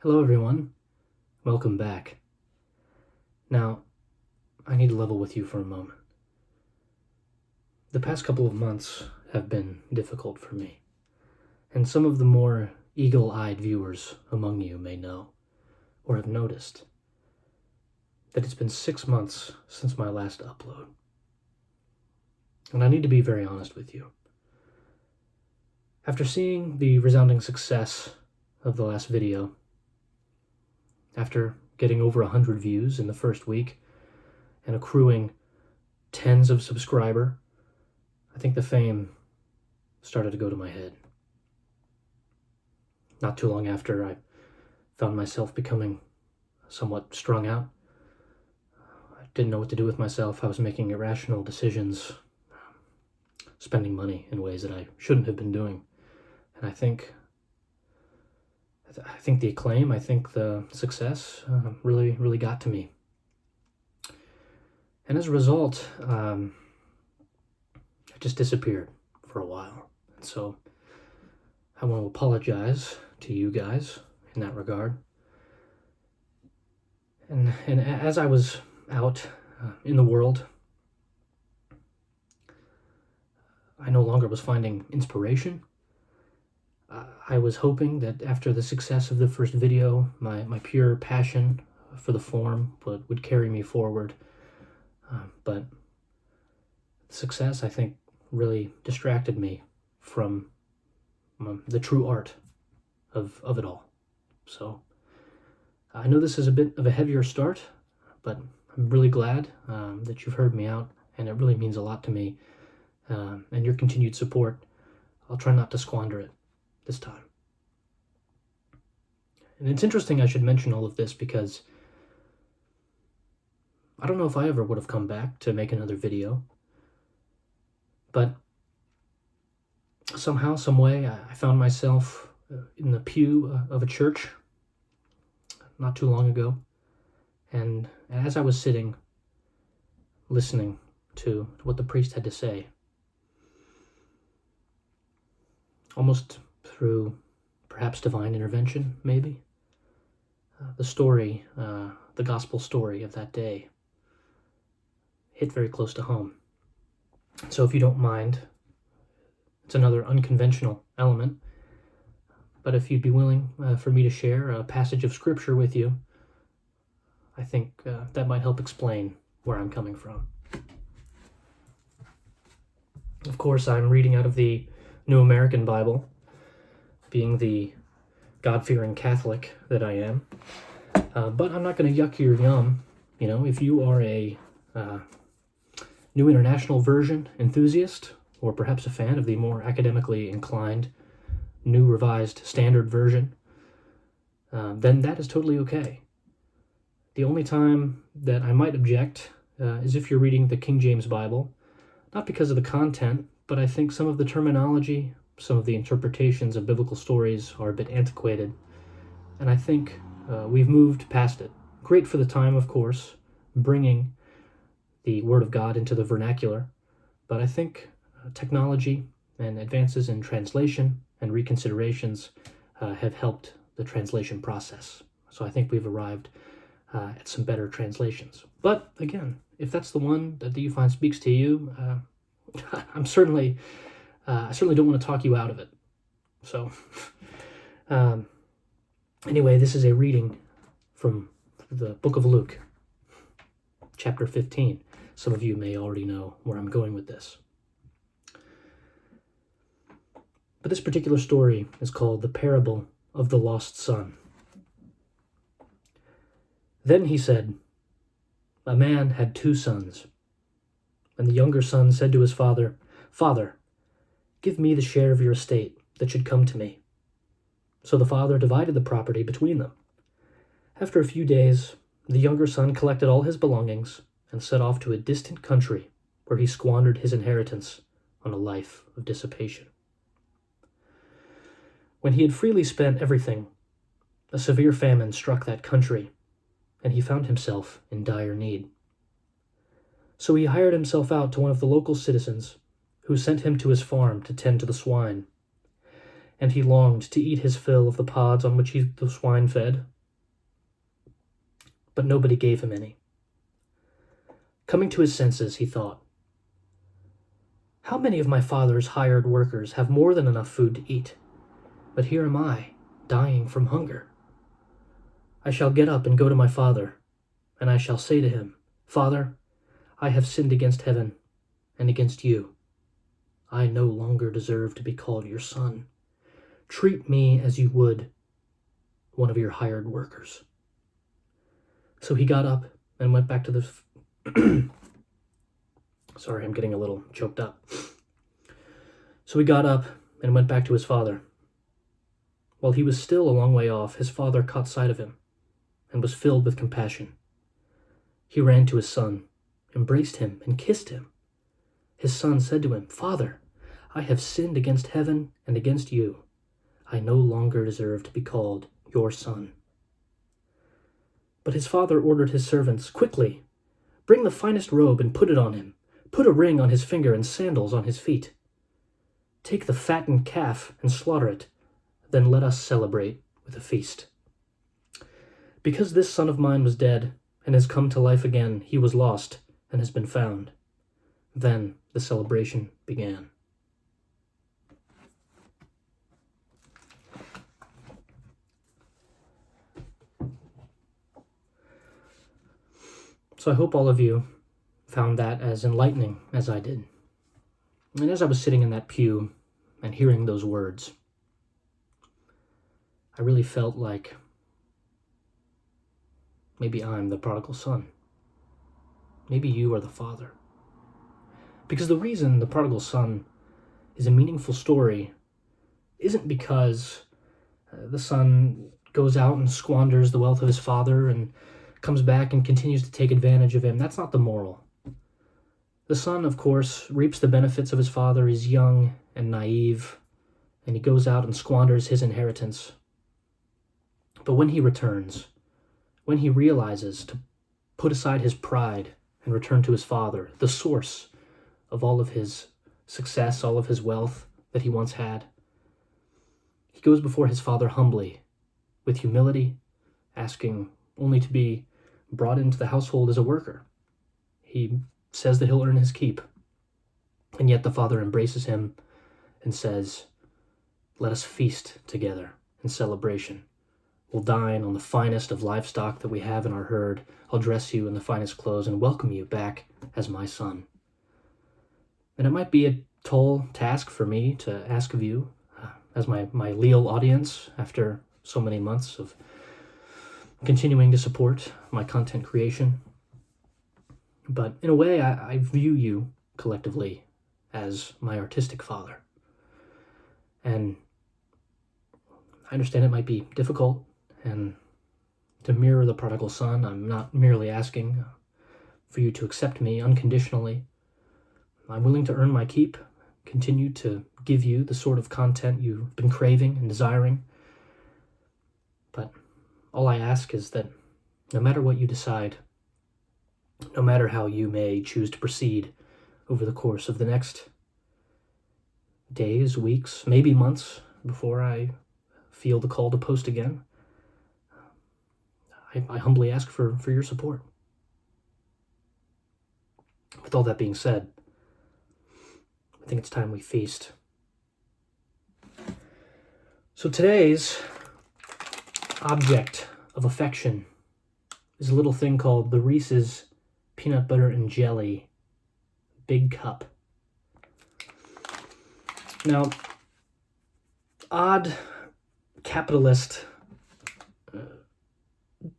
Hello everyone, welcome back. Now, I need to level with you for a moment. The past couple of months have been difficult for me, and some of the more eagle-eyed viewers among you may know, or have noticed, that it's been 6 months since my last upload. And I need to be very honest with you. After seeing the resounding success of the last video, after getting over 100 views in the first week and accruing tens of subscribers, I think the fame started to go to my head. Not too long after, I found myself becoming somewhat strung out. I didn't know what to do with myself. I was making irrational decisions, spending money in ways that I shouldn't have been doing. And I think the acclaim, I think the success really got to me. And as a result, I just disappeared for a while. And so I want to apologize to you guys in that regard. And as I was out in the world, I no longer was finding inspiration. I was hoping that after the success of the first video, my pure passion for the form would carry me forward. But success, I think, really distracted me from the true art of it all. So I know this is a bit of a heavier start, but I'm really glad that you've heard me out, and it really means a lot to me. And your continued support, I'll try not to squander it this time. And it's interesting I should mention all of this because I don't know if I ever would have come back to make another video, but somehow, some way, I found myself in the pew of a church not too long ago, and as I was sitting, listening to what the priest had to say, almost through perhaps divine intervention, maybe, the story, the gospel story of that day hit very close to home. So if you don't mind, it's another unconventional element, but if you'd be willing for me to share a passage of scripture with you, I think that might help explain where I'm coming from. Of course, I'm reading out of the New American Bible, being the God-fearing Catholic that I am. But I'm not going to yuck your yum. You know, if you are a New International Version enthusiast, or perhaps a fan of the more academically inclined New Revised Standard Version, then that is totally okay. The only time that I might object is if you're reading the King James Bible, not because of the content, but I think some of the terminology, some of the interpretations of biblical stories are a bit antiquated, and I think we've moved past it. Great for the time, of course, bringing the Word of God into the vernacular, but I think technology and advances in translation and reconsiderations have helped the translation process. So I think we've arrived at some better translations. But again, if that's the one that you find speaks to you, I certainly don't want to talk you out of it. So anyway, this is a reading from the book of Luke, chapter 15. Some of you may already know where I'm going with this. But this particular story is called the parable of the lost son. Then he said, "A man had 2 sons, and the younger son said to his father, 'Father, give me the share of your estate that should come to me.' So the father divided the property between them. After a few days, the younger son collected all his belongings and set off to a distant country where he squandered his inheritance on a life of dissipation. When he had freely spent everything, a severe famine struck that country, and he found himself in dire need. So he hired himself out to one of the local citizens, who sent him to his farm to tend to the swine. and he longed to eat his fill of the pods on which the swine fed. But nobody gave him any. Coming to his senses, he thought, "How many of my father's hired workers have more than enough food to eat? But here am I, dying from hunger. I shall get up and go to my father, and I shall say to him, 'Father, I have sinned against heaven and against you. I no longer deserve to be called your son. Treat me as you would one of your hired workers.'" So he got up and went back to the... Sorry, I'm getting a little choked up. So he got up and went back to his father. While he was still a long way off, his father caught sight of him and was filled with compassion. He ran to his son, embraced him, and kissed him. His son said to him, "Father, I have sinned against heaven and against you. I no longer deserve to be called your son." But his father ordered his servants, "Quickly, bring the finest robe and put it on him. Put a ring on his finger and sandals on his feet. Take the fattened calf and slaughter it. Then let us celebrate with a feast. Because this son of mine was dead and has come to life again, he was lost and has been found." Then the celebration began. So I hope all of you found that as enlightening as I did. And as I was sitting in that pew and hearing those words, I really felt like maybe I'm the prodigal son. Maybe you are the father. Because the reason the prodigal son is a meaningful story isn't because the son goes out and squanders the wealth of his father and comes back and continues to take advantage of him. That's not the moral. The son, of course, reaps the benefits of his father. He's young and naive, and he goes out and squanders his inheritance. But when he returns, when he realizes to put aside his pride and return to his father, the source of all of his success, all of his wealth that he once had, he goes before his father humbly, with humility, asking only to be brought into the household as a worker. He says that he'll earn his keep, and yet the father embraces him and says, "Let us feast together in celebration. We'll dine on the finest of livestock that we have in our herd. I'll dress you in the finest clothes and welcome you back as my son." And it might be a tall task for me to ask of you, as my leal audience, after so many months of continuing to support my content creation. But in a way, I view you collectively as my artistic father. And I understand it might be difficult, and to mirror the prodigal son, I'm not merely asking for you to accept me unconditionally. I'm willing to earn my keep, continue to give you the sort of content you've been craving and desiring. But all I ask is that no matter what you decide, no matter how you may choose to proceed over the course of the next days, weeks, maybe months before I feel the call to post again, I humbly ask for your support. With all that being said, I think it's time we feast. So today's object of affection is a little thing called the Reese's Peanut Butter and Jelly Big Cup. Now, odd capitalist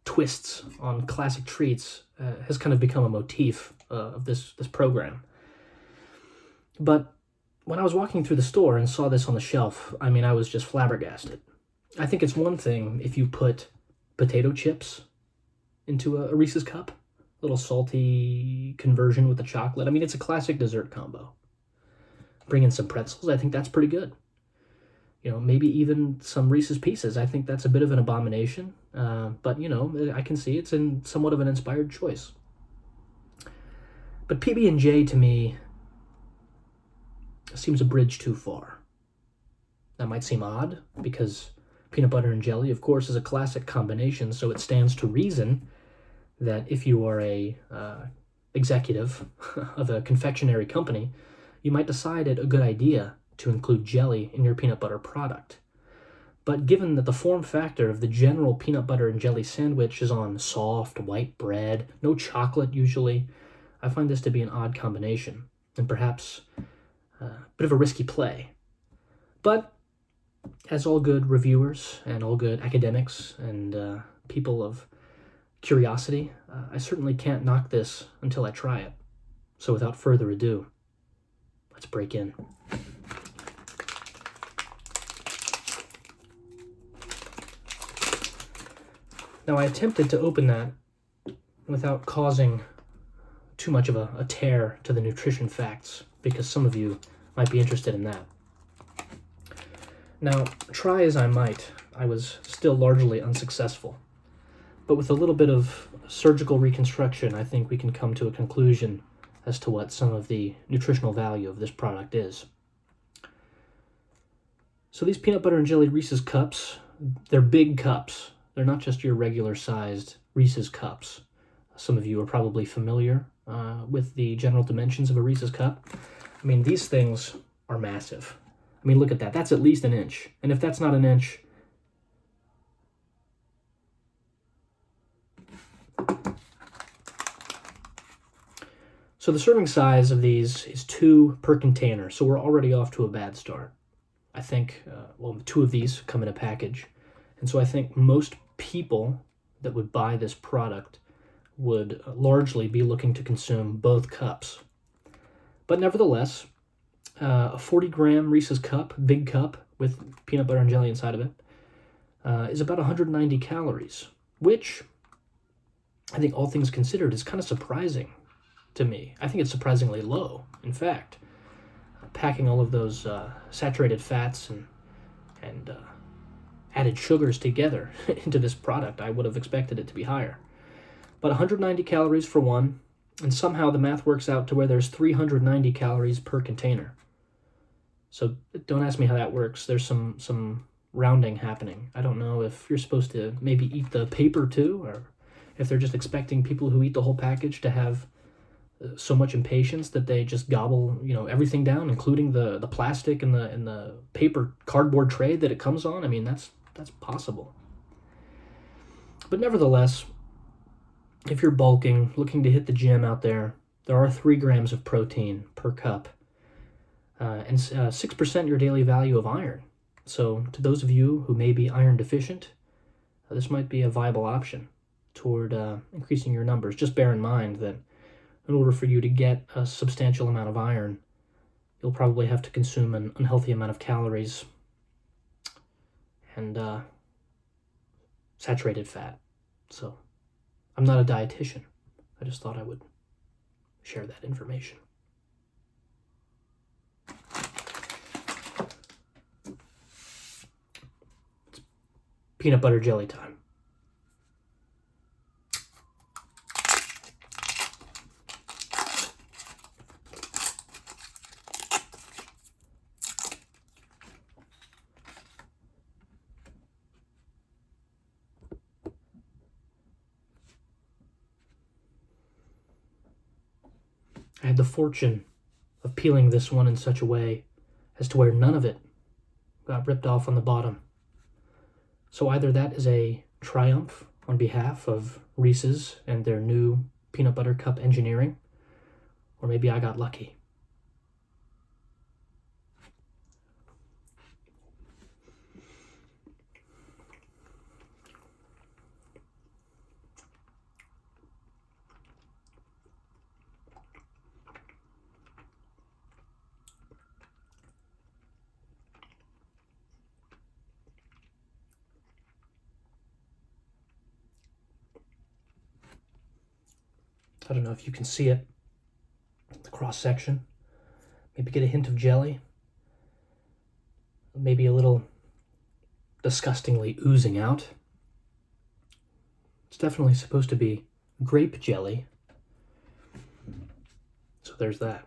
twists on classic treats has kind of become a motif of this program. But when I was walking through the store and saw this on the shelf, I was just flabbergasted. I think it's one thing if you put potato chips into a Reese's cup, a little salty conversion with the chocolate. It's a classic dessert combo. Bring in some pretzels, I think that's pretty good. Maybe even some Reese's Pieces. I think that's a bit of an abomination, but I can see it's in somewhat of an inspired choice. But PB&J to me seems a bridge too far. That might seem odd because peanut butter and jelly, of course, is a classic combination, so it stands to reason that if you are a executive of a confectionery company, you might decide it a good idea to include jelly in your peanut butter product. But given that the form factor of the general peanut butter and jelly sandwich is on soft, white bread, no chocolate usually, I find this to be an odd combination, and perhaps a bit of a risky play. But as all good reviewers and all good academics and people of curiosity, I certainly can't knock this until I try it. So without further ado, let's break in. Now, I attempted to open that without causing too much of a tear to the nutrition facts, because some of you might be interested in that. Now, try as I might, I was still largely unsuccessful. But with a little bit of surgical reconstruction, I think we can come to a conclusion as to what some of the nutritional value of this product is. So these peanut butter and jelly Reese's cups, they're big cups. They're not just your regular sized Reese's cups. Some of you are probably familiar with the general dimensions of a Reese's cup. I mean, these things are massive. I mean, look at that. That's at least an inch. And if that's not an inch, so the serving size of these is 2 per container. So we're already off to a bad start. I think, 2 of these come in a package. And so I think most people that would buy this product would largely be looking to consume both cups. But nevertheless, a 40-gram Reese's cup, big cup, with peanut butter and jelly inside of it, is about 190 calories, which I think all things considered is kind of surprising to me. I think it's surprisingly low. In fact, packing all of those saturated fats and added sugars together into this product, I would have expected it to be higher. But 190 calories for one, and somehow the math works out to where there's 390 calories per container. So don't ask me how that works. There's some rounding happening. I don't know if you're supposed to maybe eat the paper too, or if they're just expecting people who eat the whole package to have so much impatience that they just gobble, everything down, including the plastic and the paper cardboard tray that it comes on. I mean, that's possible. But nevertheless, if you're bulking, looking to hit the gym out there are 3 grams of protein per cup, and 6% your daily value of iron. So to those of you who may be iron deficient, this might be a viable option toward increasing your numbers. Just bear in mind that in order for you to get a substantial amount of iron, you'll probably have to consume an unhealthy amount of calories and saturated fat. So I'm not a dietitian. I just thought I would share that information. It's peanut butter jelly time. I had the fortune of peeling this one in such a way as to where none of it got ripped off on the bottom. So either that is a triumph on behalf of Reese's and their new peanut butter cup engineering, or maybe I got lucky. I don't know if you can see it, the cross section. Maybe get a hint of jelly. Maybe a little disgustingly oozing out. It's definitely supposed to be grape jelly. So there's that.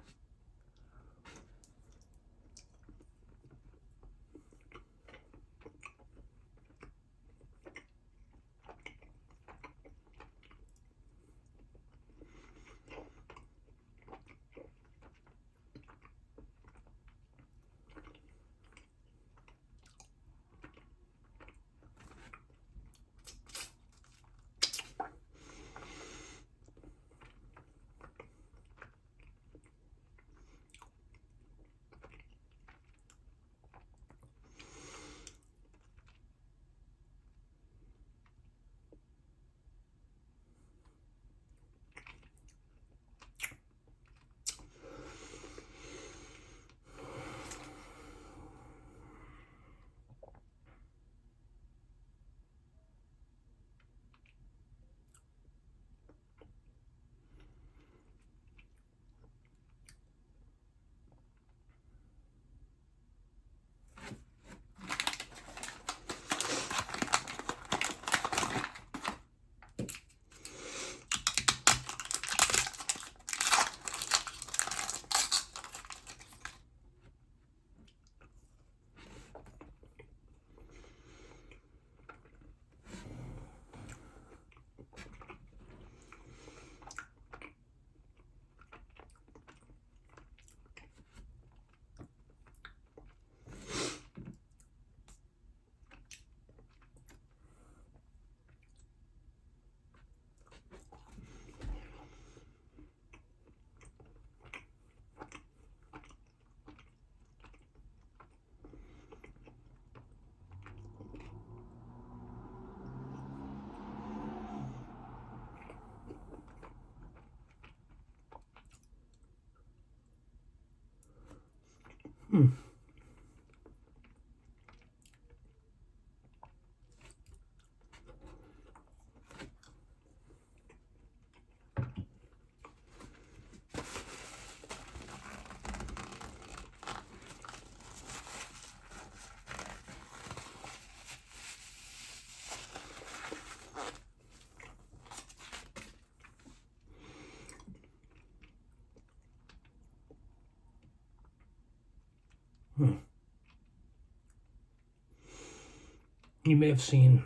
You may have seen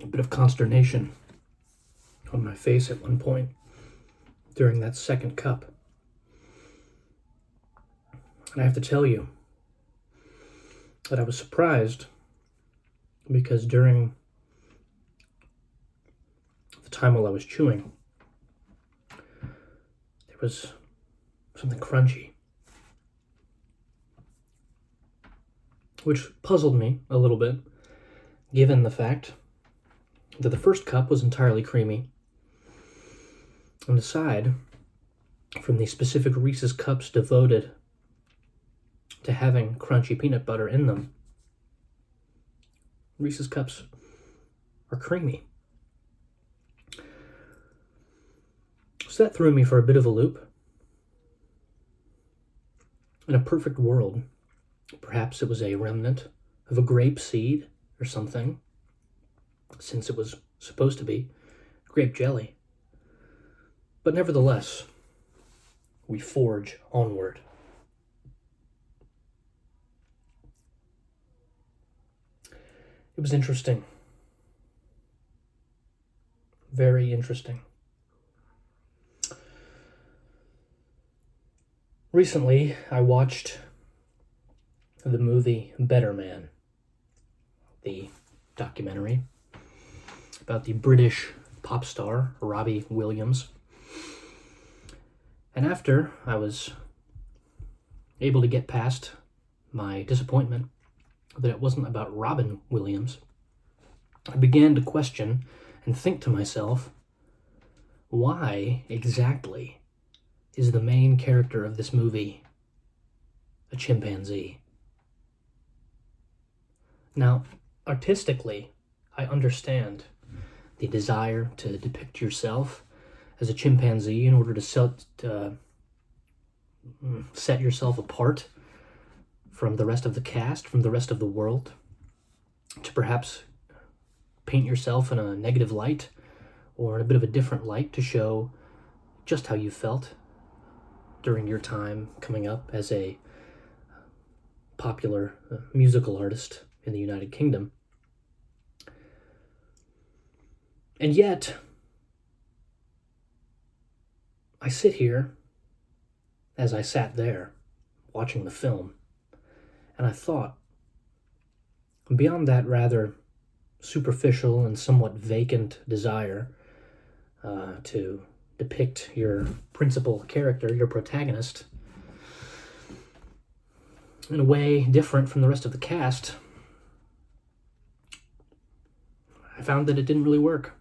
a bit of consternation on my face at one point during that second cup. And I have to tell you that I was surprised because during the time while I was chewing, there was something crunchy, which puzzled me a little bit, given the fact that the first cup was entirely creamy. And aside from the specific Reese's cups devoted to having crunchy peanut butter in them, Reese's cups are creamy. So that threw me for a bit of a loop. In a perfect world, perhaps it was a remnant of a grape seed or something, since it was supposed to be grape jelly. But nevertheless, we forge onward. It was interesting. Very interesting. Recently, I watched the movie Better Man, the documentary about the British pop star Robbie Williams. And after I was able to get past my disappointment that it wasn't about Robin Williams, I began to question and think to myself, why exactly is the main character of this movie a chimpanzee? Now, artistically, I understand the desire to depict yourself as a chimpanzee in order to set yourself apart from the rest of the cast, from the rest of the world, to perhaps paint yourself in a negative light or in a bit of a different light to show just how you felt during your time coming up as a popular musical artist in the United Kingdom. And yet, I sit here, as I sat there, watching the film, and I thought, beyond that rather superficial and somewhat vacant desire to depict your principal character, your protagonist, in a way different from the rest of the cast, I found that it didn't really work.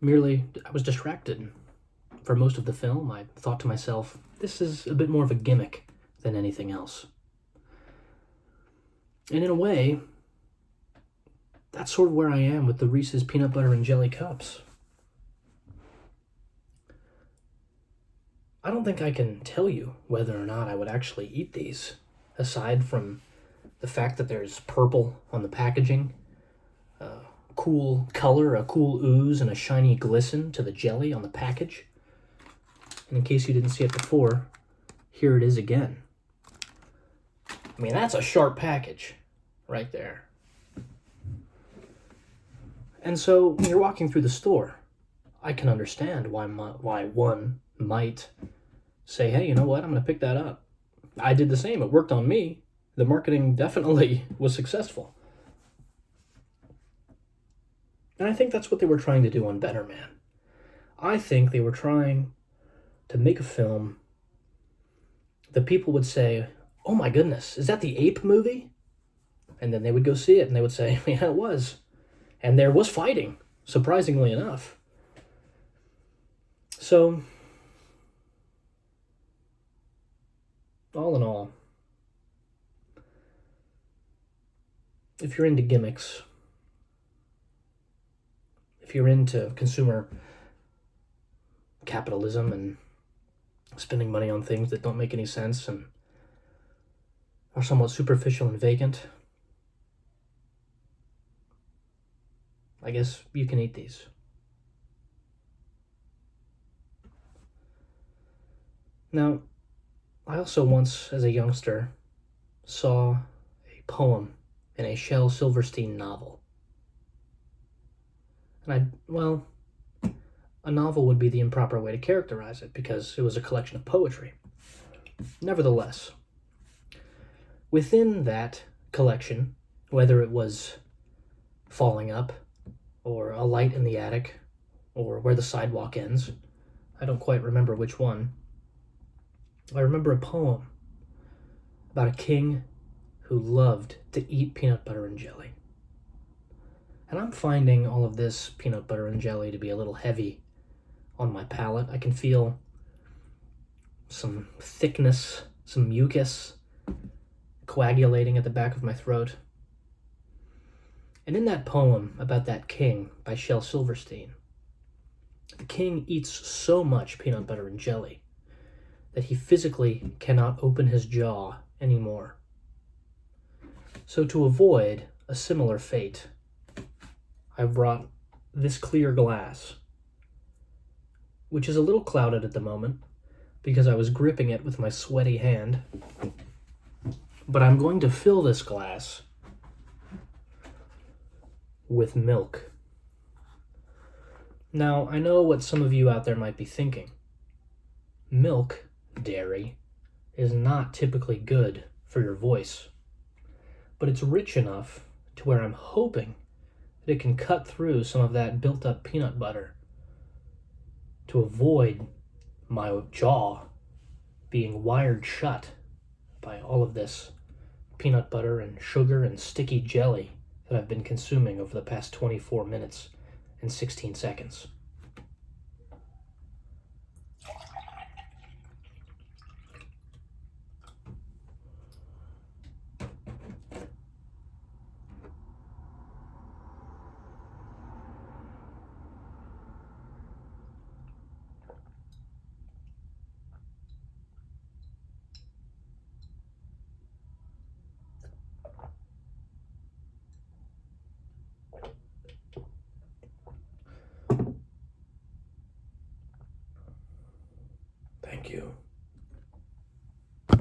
Merely, I was distracted. For most of the film, I thought to myself, this is a bit more of a gimmick than anything else. And in a way, that's sort of where I am with the Reese's peanut butter and jelly cups. I don't think I can tell you whether or not I would actually eat these, aside from the fact that there's purple on the packaging, cool color, a cool ooze, and a shiny glisten to the jelly on the package. And in case you didn't see it before, here it is again. I mean, that's a sharp package right there. And so when you're walking through the store, I can understand why one might say, hey, you know what, I'm going to pick that up. I did the same. It worked on me. The marketing definitely was successful. And I think that's what they were trying to do on Better Man. I think they were trying to make a film that people would say, oh my goodness, is that the Ape movie? And then they would go see it and they would say, yeah, it was. And there was fighting, surprisingly enough. So, all in all, if you're into gimmicks, if you're into consumer capitalism and spending money on things that don't make any sense and are somewhat superficial and vacant, I guess you can eat these. Now, I also once, as a youngster, saw a poem in a Shel Silverstein novel. And a novel would be the improper way to characterize it because it was a collection of poetry. Nevertheless, within that collection, whether it was Falling Up, or A Light in the Attic, or Where the Sidewalk Ends, I don't quite remember which one, I remember a poem about a king who loved to eat peanut butter and jelly. And I'm finding all of this peanut butter and jelly to be a little heavy on my palate. I can feel some thickness, some mucus coagulating at the back of my throat. And in that poem about that king by Shel Silverstein, the king eats so much peanut butter and jelly that he physically cannot open his jaw anymore. So to avoid a similar fate, I brought this clear glass, which is a little clouded at the moment because I was gripping it with my sweaty hand. But I'm going to fill this glass with milk. Now, I know what some of you out there might be thinking. Milk, dairy, is not typically good for your voice, but it's rich enough to where I'm hoping that it can cut through some of that built-up peanut butter to avoid my jaw being wired shut by all of this peanut butter and sugar and sticky jelly that I've been consuming over the past 24 minutes and 16 seconds. Thank you.